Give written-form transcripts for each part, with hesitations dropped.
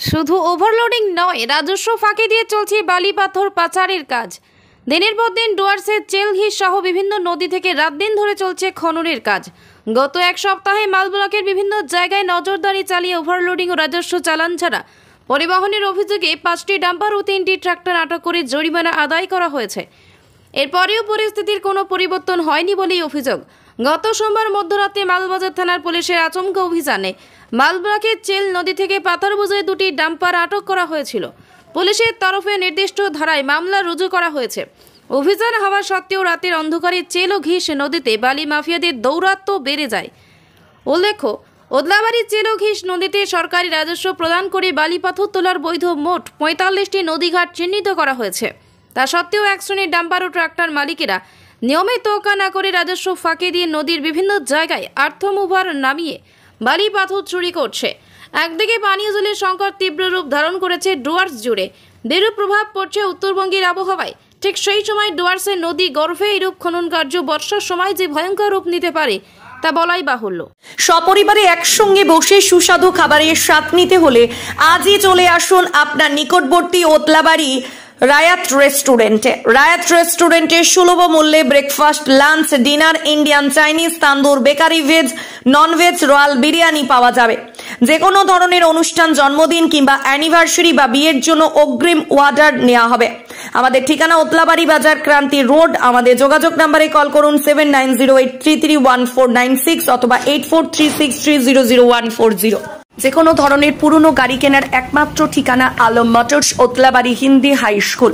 শুধু ওভারলোডিং নয়, রাজস্ব ফাঁকি দিয়ে চলছে বালি পাথর পাচারের কাজ। দিনের পর দিন ডুয়ার্সের চেলঘি সহ বিভিন্ন নদী থেকে রাত দিন ধরে চলছে খননের কাজ। গত এক সপ্তাহে মাল ব্লকের বিভিন্ন জায়গায় নজরদারি চালিয়ে ওভারলোডিং ও রাজস্ব চালান ছাড়া পরিবহনের অভিযোগে 5টি ডাম্পার ও 3টি ট্রাক্টর আটক করে জরিমানা আদায় করা হয়েছে। এরপরেও পরিস্থিতির কোনো পরিবর্তন হয়নি বলেই অভিযোগ। গত সোমবার মধ্যরাতে মালবাজার থানার পুলিশের আচমকা অভিযানে মাল ব্লকের চেল নদী থেকে পাথর বোঝাই 2টি ডাম্পার আটক করা হয়েছিল। পুলিশের তরফে নির্দিষ্ট ধারায় মামলা রুজু করা হয়েছে। অভিযান হওয়া সত্ত্বেও রাতের অন্ধকারে চেল ও ঘিস নদীতে বালি মাফিয়াদের দৌরাত্ম্য বেড়ে যায়। উল্লেখ্য, ওদলাবাড়ি চেল ও ঘিস নদীতে সরকারি রাজস্ব প্রদান করে বালি পাথর তোলার বৈধ মোট 45টি নদীঘাট চিহ্নিত করা হয়েছে। তা সত্ত্বেও এক শ্রেণীর ডাম্পার ও ট্রাক্টর মালিকেরা নিয়মে তোয়াক্কা না করে রাজস্ব ফাঁকি দিয়ে নদীর বিভিন্ন জায়গায় আর্থমুভার নামিয়ে বালি পাথর চুরি করছে। একদিকে পানীয় জলের সংকট তীব্র রূপ ধারণ করেছে ডুয়ার্স জুড়ে, বিরূপ প্রভাব পড়ছে উত্তরবঙ্গের আবহাওয়ায়। ঠিক সেই সময় ডুয়ার্সের নদী গর্ভে এইরূপ খনন কার্য বর্ষার সময় যে ভয়ঙ্কর রূপ নিতে পারে তা বলাই বাহুল্য। সপরিবারে একসঙ্গে বসে সুস্বাদু খাবারের স্বাদ নিতে হলে আজই চলে আসুন আপনার নিকটবর্তী ওদলাবাড়ি রায়াত রেস্টুরেন্টে সুলভ মূল্যে breakfast, lunch, dinner, Indian, Chinese, tandoor, bakery, veg, non veg, royal biryani পাওয়া যাবে। যে কোনো ধরনের অনুষ্ঠান, জন্মদিন কিংবা অ্যানিভার্সারি বা বিয়ের জন্য অগ্রিম অর্ডার নেওয়া হবে। আমাদের ঠিকানা ওদলাবাড়ি বাজার, ক্রান্তি রোড। আমাদের যোগাযোগ নাম্বারে কল করুন 7908331496 অথবা 8436300140। যে কোনো ধরনের পুরনো গাড়ি কেনার একমাত্র ঠিকানা Alam motors, Odlabari Hindi high school.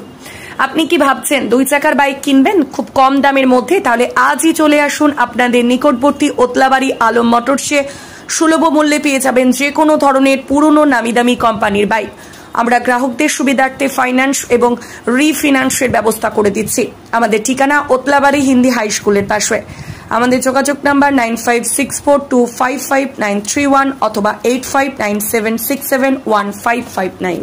আপনি কি ভাবছেন 2 চাকার বাইক কিনবেন খুব কম দামের মধ্যে? তাহলে আজই চলে আসুন আপনাদের নিকটবর্তী ওদলাবাড়ি আলম মোটরসে। সুলভ মূল্যে পেয়ে যাবেন যে কোনো ধরনের পুরনো নামিদামি কোম্পানির বাইক। আমরা গ্রাহকদের সুবিধার্থে ফাইন্যান্স এবং রিফিন্যান্সের ব্যবস্থা করে দিচ্ছি। আমাদের ঠিকানা ওদলাবাড়ি হিন্দি হাই স্কুলের পাশে। আমাদের যোগাযোগ নাম্বার 9564255931 অথবা 8597671559।